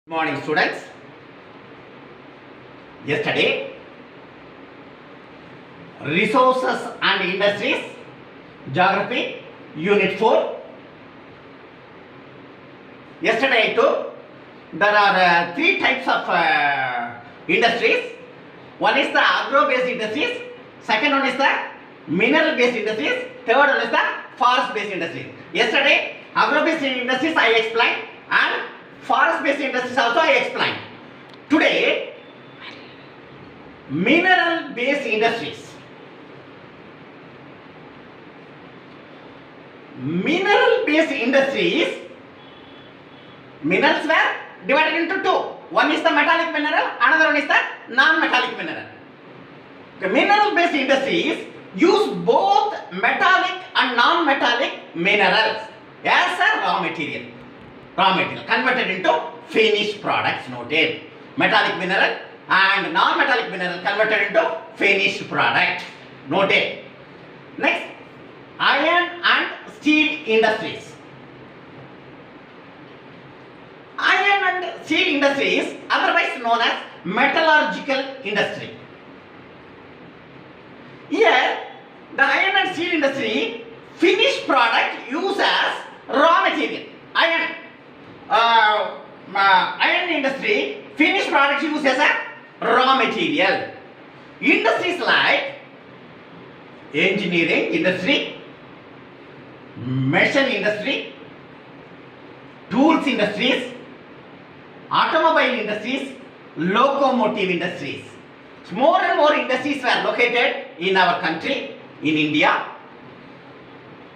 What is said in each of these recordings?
Good morning, students. Yesterday, Resources and Industries, Geography, Unit 4. Yesterday, I told there are three types of industries. One is the agro-based industries, second one is the mineral-based industries, third one is the forest-based industries. Yesterday, agro-based industries I explained and forest-based industries also I explained. Today, mineral-based industries. Mineral-based industries, minerals were divided into two. One is the metallic mineral, another one is the non-metallic mineral. The mineral-based industries use both metallic and non-metallic minerals as a raw material. Converted into finished products. Noted. Metallic mineral and non-metallic mineral converted into finished product. Noted. Next, iron and steel industries. Iron and steel industries, otherwise known as metallurgical industry. Here, the iron and steel industry finished product used as raw material. Iron industry finished product used as a raw material. Industries like engineering industry, machine industry, tools industries, automobile industries, locomotive industries. More and more industries were located in our country, in India.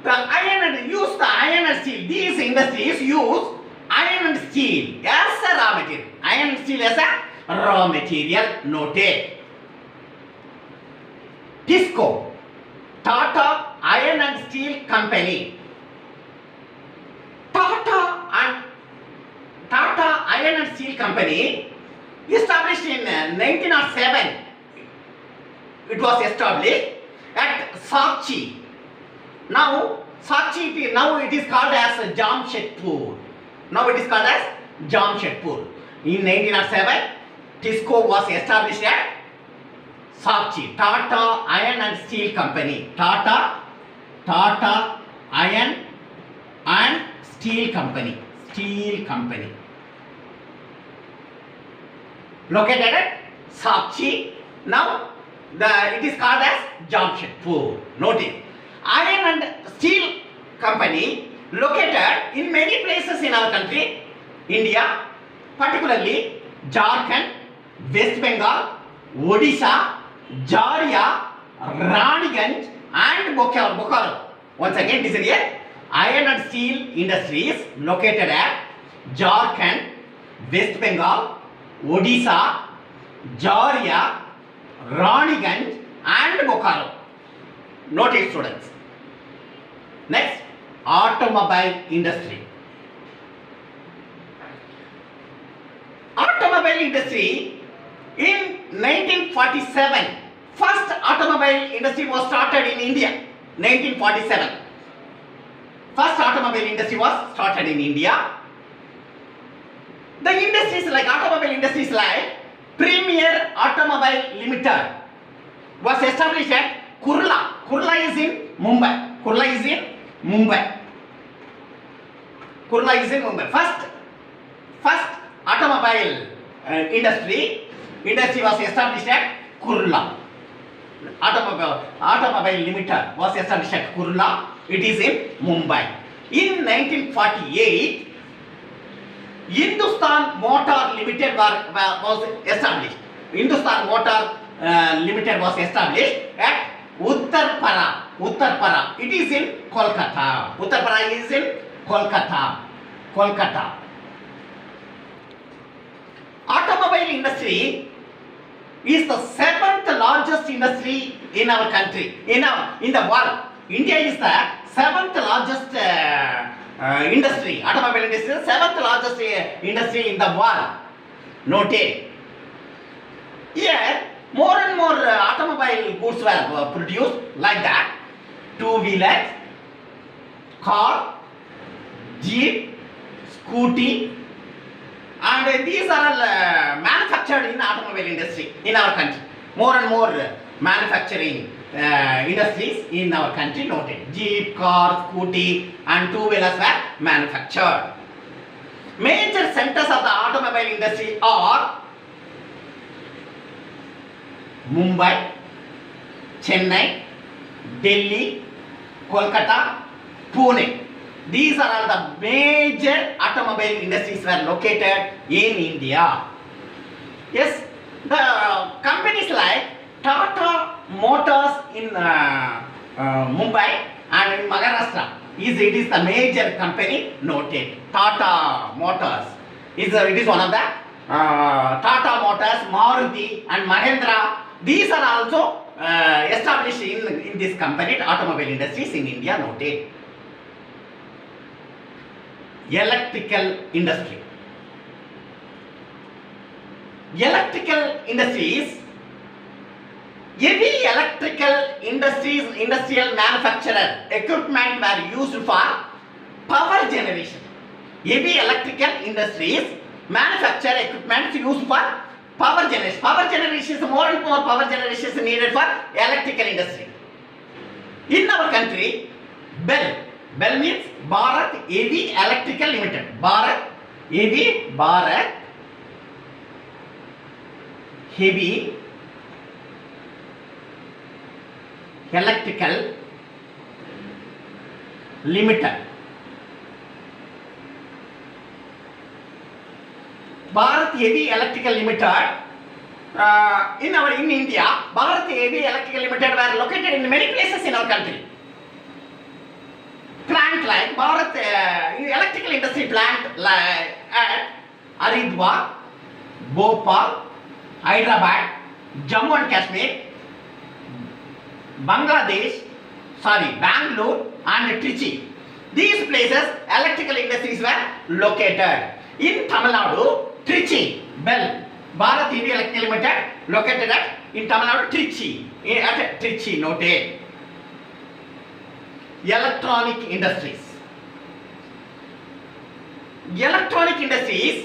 The iron and steel. These industries use iron and steel as a raw material. Iron and steel as a raw material. Noted. TISCO, Tata Iron and Steel Company. Tata Iron and Steel Company, established in 1907. It was established at Sakchi. Now it is called as Jamshedpur. In 1907, TISCO was established at Sakchi. Tata Iron and Steel Company. Tata Iron and Steel Company. Located at Sakchi. Now it is called as Jamshedpur. Notice. Iron and Steel Company located in many places in our country, India, particularly Jharkhand, West Bengal, Odisha, Jharia, Raniganj and Bokaro. Once again, listen here. Iron and steel industries located at Jharkhand, West Bengal, Odisha, Jharia, Raniganj and Bokaro. Notice, students. Next, automobile industry. Automobile industry in 1947. First automobile industry was started in India. 1947. First automobile industry was started in India. The automobile industries like Premier Automobile Limited was established at Kurla. Kurla is in Mumbai. First automobile industry was established at Kurla. Automobile Limited was established at Kurla. It is in Mumbai. In 1948, Hindustan Motor Limited was established. Hindustan Motor Limited was established at Uttarpara. It is in Kolkata. Uttarpara is in Kolkata. Automobile industry is the 7th largest industry in our country, in the world. India is the 7th largest industry. Automobile industry is the 7th largest industry in the world. Noted. Here, more and more automobile goods were produced like that. Two-wheelers, car, jeep, scooty, and and these are all manufactured in automobile industry in our country. More and more manufacturing industries in our country noted. Jeep, car, scooty and two-wheelers were manufactured. Major centers of the automobile industry are Mumbai, Chennai, Delhi, Kolkata, Pune. These are all the major automobile industries were located in India. Yes, the companies like Tata Motors in Mumbai and in Maharashtra it is the major company noted. Tata Motors it is one of the Tata Motors, Maruti and Mahindra. These are also established in this company automobile industries in India noted. Electrical industry. Electrical industries, heavy electrical industries, industrial manufacturer equipment were used for power generation. Heavy electrical industries manufacture equipment used for power generation. Power generation is more and more power generation is needed for electrical industry. In our country, BEL means Bharat Heavy Electrical Limited. Bharat Heavy Electrical Limited. Bharat Heavy Electrical Limited. In India, Bharat Heavy Electrical Limited were located in many places in our country. Plant like Bharat electrical industry plant like at Haridwar, Bhopal, Hyderabad, Jammu and Kashmir, Bangalore and Trichy. These places electrical industries were located. In Tamil Nadu, Trichy, BEL, Bharat Heavy Electrical Limited located in Tamil Nadu, Trichy, at Trichy noted. Electronic industries. Electronic industries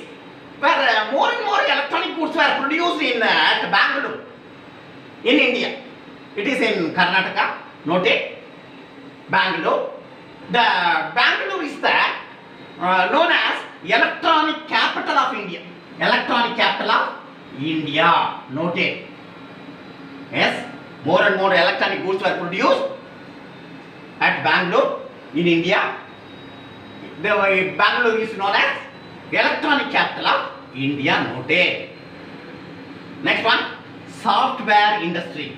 where more and more electronic goods were produced at Bangalore in India. It is in Karnataka, noted. Bangalore. The Bangalore is the known as electronic capital of India. Electronic capital of India, noted. Yes, more and more electronic goods were produced at Bangalore in India. Bangalore is known as electronic capital of India, noted. Next one, software industry.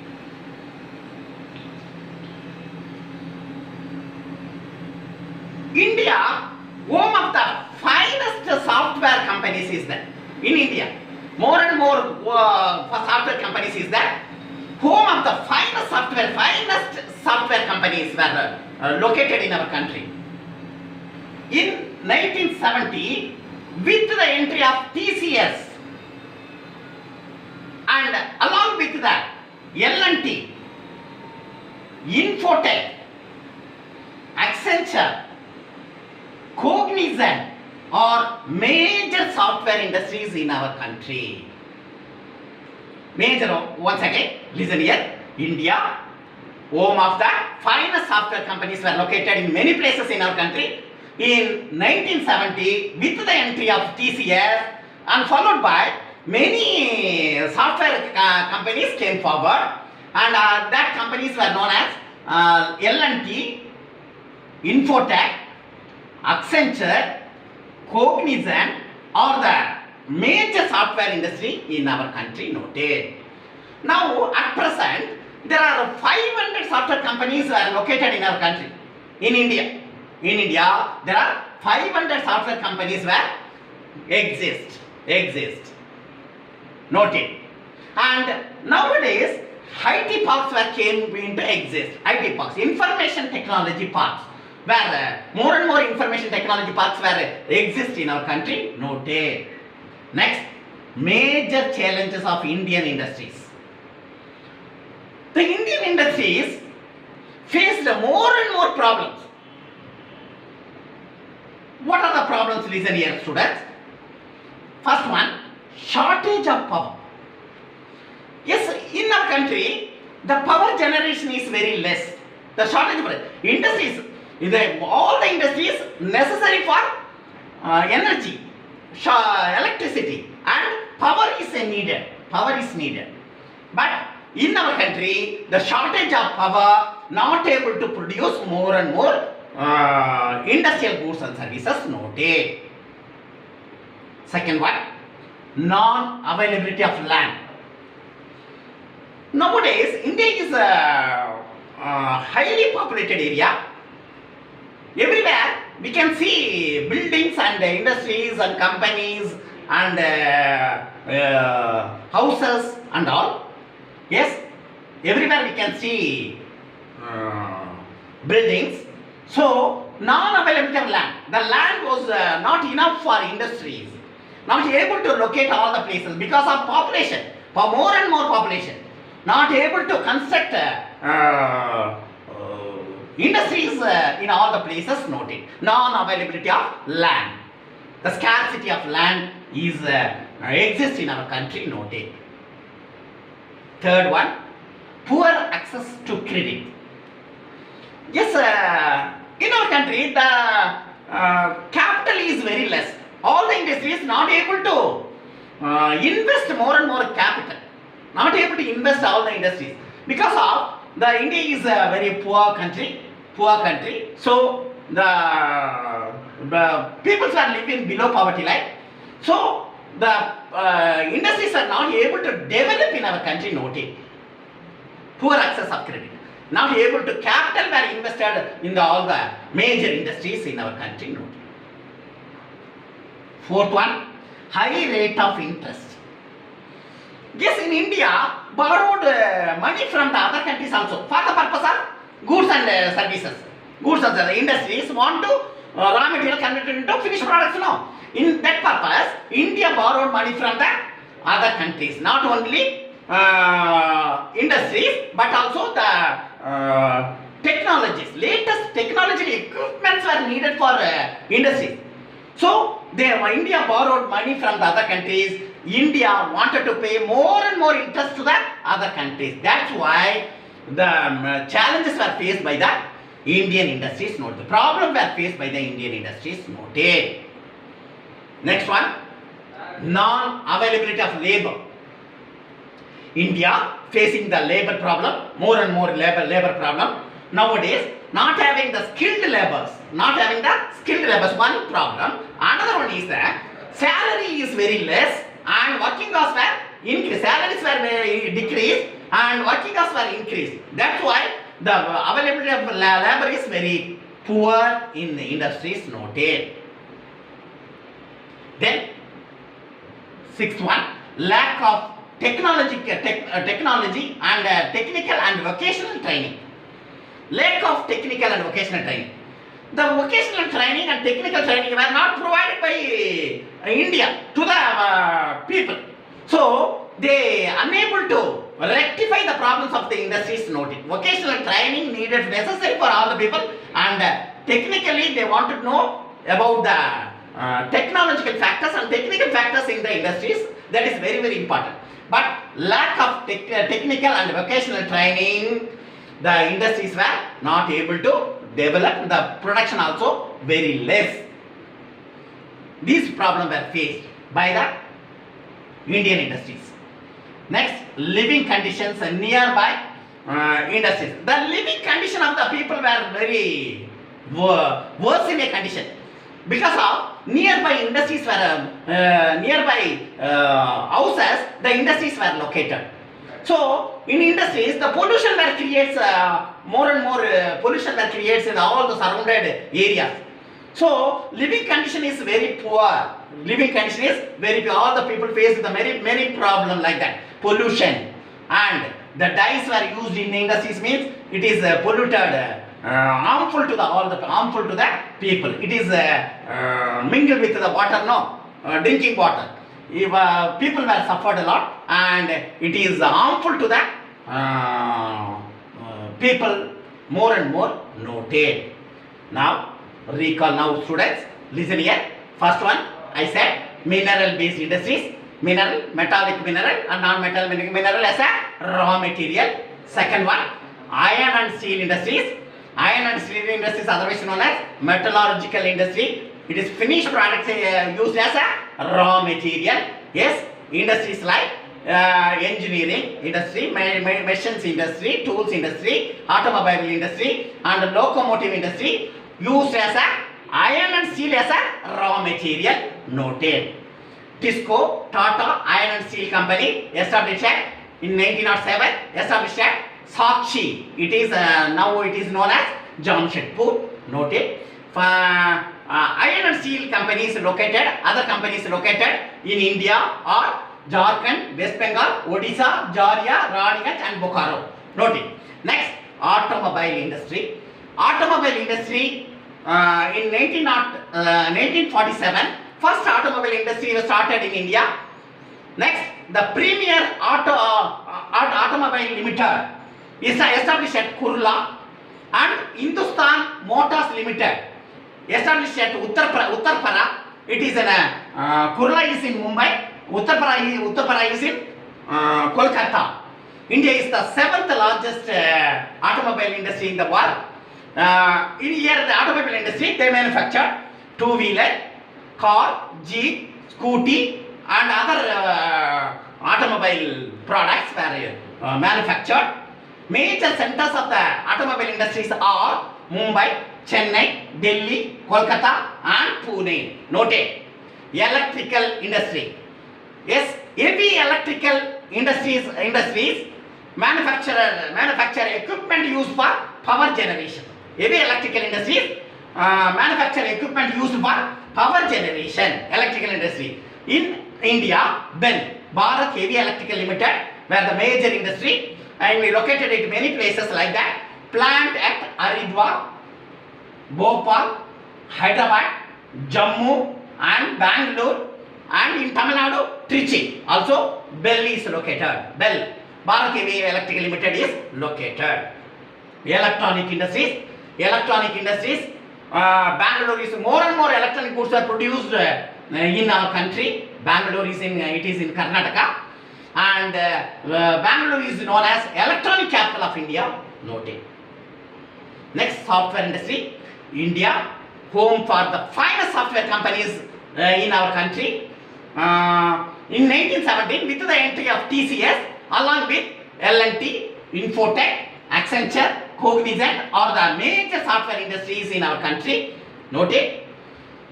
India, home of the finest software companies is there. In India, more and more software companies is there. Home of the finest software companies were located in our country. In 1970, with the entry of TCS and along with that L&T, Infotech, Accenture, Cognizant are major software industries in our country. Major, once again, listen here. India, home of the finest software companies were located in many places in our country. In 1970, with the entry of TCS and followed by many software companies came forward, and that companies were known as L&T, Infotech, Accenture, Cognizant are the major software industry in our country noted. Now at present there are 500 software companies are located in our country. In India there are 500 software companies where exist noted. And nowadays IT parks were came into exist. IT parks, information technology parks, where more and more information technology parks were exist in our country noted. Next, major challenges of Indian industries. The Indian industries faced more and more problems. What are the problems? Listen here, students. First one, shortage of power. Yes, in our country, the power generation is very less. The shortage of industries, all the industries necessary for energy, electricity, and power is needed. Power is needed. But in our country, the shortage of power, not able to produce more and more industrial goods and services noted. Second one, non-availability of land. Nowadays, India is a highly populated area. Everywhere we can see buildings and industries and companies and houses and all. Yes, everywhere we can see buildings. So, non-availability of land. The land was not enough for industries. Not able to locate all the places because of population. For more and more population. Not able to construct industries in all the places noted. Non-availability of land. The scarcity of land is exists in our country noted. Third one, poor access to credit. Yes, in our country the capital is very less. All the industries not able to invest more and more capital. Not able to invest all the industries because of the India is a very poor country. So the people are living below poverty line. So the industries are not able to develop in our country noted. Poor access of credit. Not able to capital were invested in all the major industries in our country noted. Fourth one, high rate of interest. Yes, in India, borrowed money from the other countries also for the purpose of goods and services. Goods and the industries want to raw material converted into finished products now. In that purpose, India borrowed money from the other countries. Not only industries, but also the technologies. Latest technological equipments were needed for industries. So, India borrowed money from the other countries. India wanted to pay more and more interest to the other countries. That's why the challenges were faced by the Indian industries noted. The problem were faced by the Indian industries noted. Next one, non-availability of labor. India facing the labor problem, more and more labor problem. Nowadays, not having the skilled laborers. One problem. Another one is that salary is very less and working hours were increased. Salaries were very decreased and working hours were increased. That's why the availability of labor is very poor in the industries noted. Then, sixth one, lack of technology and technical and vocational training. Lack of technical and vocational training. The vocational training and technical training were not provided by India to the people. So, they unable to rectify the problems of the industries noted. Vocational training needed necessary for all the people and technically they want to know about the technological factors and technical factors in the industries. That is very, very important. But lack of technical and vocational training, the industries were not able to develop, the production also very less. These problems were faced by the Indian industries. Next, living conditions nearby industries. The living condition of the people were very worse in a condition because of nearby industries were nearby houses, the industries were located. So, in industries, the pollution that creates more and more pollution that creates in all the surrounded areas. So, living condition is very poor. Living condition is very poor. All the people face the many problems like that. Pollution and the dyes were used in the industries means it is polluted, harmful to the people. It is mingled with the water, drinking water. If, people were suffered a lot and it is harmful to the people more and more noted. Now recall, now students listen here. First one I said mineral based industries, mineral, metallic mineral and non-metallic mineral as a raw material. Second one, iron and steel industries. Iron and steel industries otherwise known as metallurgical industry. It is finished products used as a raw material. Yes, industries like engineering industry, machines industry, tools industry, automobile industry and locomotive industry used as a iron and steel as a raw material. Noted. Tisco, Tata Iron and Steel Company established in 1907, established at Sakshi. It is now it is known as Jamshedpur. Noted. Iron and steel companies located, other companies located in India are Jharkhand, West Bengal, Odisha, Jharia, Raniganj and Bokaro. Noted. Next, automobile industry. Automobile industry in 1947, first automobile industry was started in India. Next, the Premier Automobile Limited is established at Kurla, and Hindustan Motors Limited established at Uttarpara. It is in Kurla is in Mumbai, Uttarpara is in Kolkata. India is the 7th largest automobile industry in the world. In here, the automobile industry, they manufacture two-wheeler, car, jeep, scooty and other automobile products were manufactured. Major centers of the automobile industries are Mumbai, Chennai, Delhi, Kolkata and Pune. Noted. Electrical industry. Yes, heavy electrical industries manufacture equipment used for power generation. Heavy electrical industries manufacture equipment used for power generation. Electrical industry. In India, then Bharat Heavy Electrical Limited were the major industry, and we located at many places like that. Plant at Haridwar, Bhopal, Hyderabad, Jammu and Bangalore, and in Tamil Nadu, Trichy. Also, Bell is located. Bell, Bharat Heavy Electrical Limited is located. Electronic industries. Bangalore is more and more electronic goods are produced in our country. Bangalore is it is in Karnataka, and Bangalore is known as electronic capital of India. Noted. Next, software industry. India, home for the finest software companies in our country. In 1917, with the entry of TCS, along with L&T, Infotech, Accenture, Cognizant are the major software industries in our country. Noted.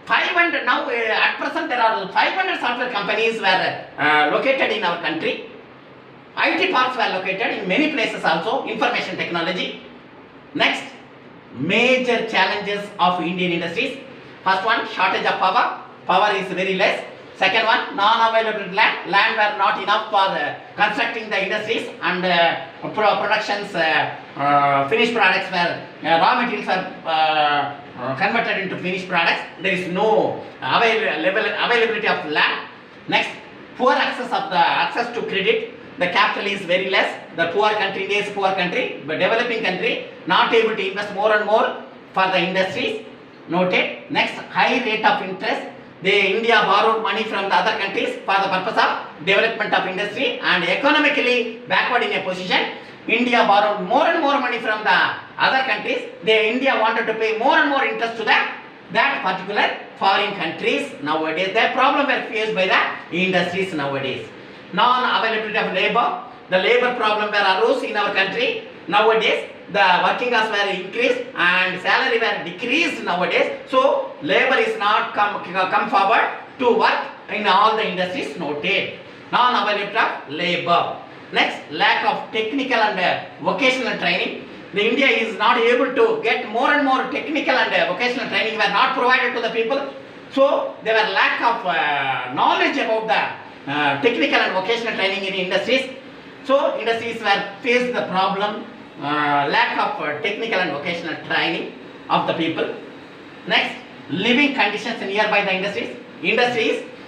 500 now at present there are 500 software companies were located in our country. IT parks were located in many places also. Information technology. Next, major challenges of Indian industries. First one, shortage of power. Power is very less. Second one, non-available land. Land were not enough for constructing the industries and productions. Finished products were raw materials were converted into finished products. There is no availability of land. Next, poor access to credit. The capital is very less. The poor country, India is poor country, but developing country not able to invest more and more for the industries. Noted. Next, high rate of interest. India borrowed money from the other countries for the purpose of development of industry, and economically backward in a position. India borrowed more and more money from the other countries. India wanted to pay more and more interest to that particular foreign countries. Nowadays, the problem were faced by the industries nowadays. Non-availability of labor. The labor problem were arose in our country. Nowadays, the working hours were increased and salary were decreased nowadays. So, labor is not come forward to work in all the industries. Noted. Non-availability of labor. Next, lack of technical and vocational training. The India is not able to get more and more technical and vocational training were not provided to the people. So, there were lack of knowledge about the technical and vocational training in industries. So, industries were faced the problem lack of technical and vocational training of the people. Next, living conditions nearby the industries.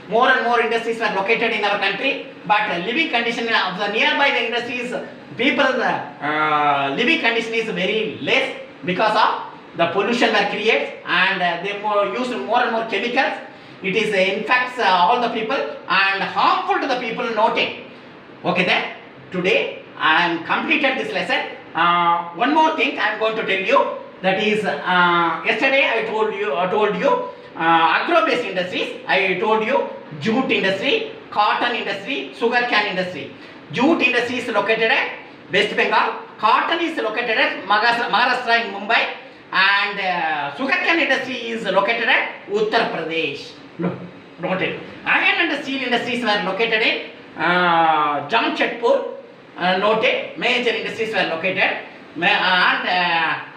More and more industries were located in our country, but living condition of the nearby the industries, people's living condition is very less because of the pollution were created, and they used more and more chemicals, It is infects all the people and harmful to the people. Noted. Okay then. Today I am completed this lesson. One more thing I am going to tell you. That is, yesterday I told you agro-based industries. I told you jute industry, cotton industry, sugar cane industry. Jute industry is located at West Bengal. Cotton is located at Maharashtra in Mumbai, and sugar cane industry is located at Uttar Pradesh. Noted. Iron and steel industries were located in Jamshedpur. Noted. Major industries were located, and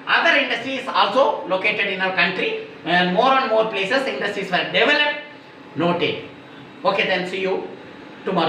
other industries also located in our country, and more places industries were developed. Noted. Okay, then see you tomorrow.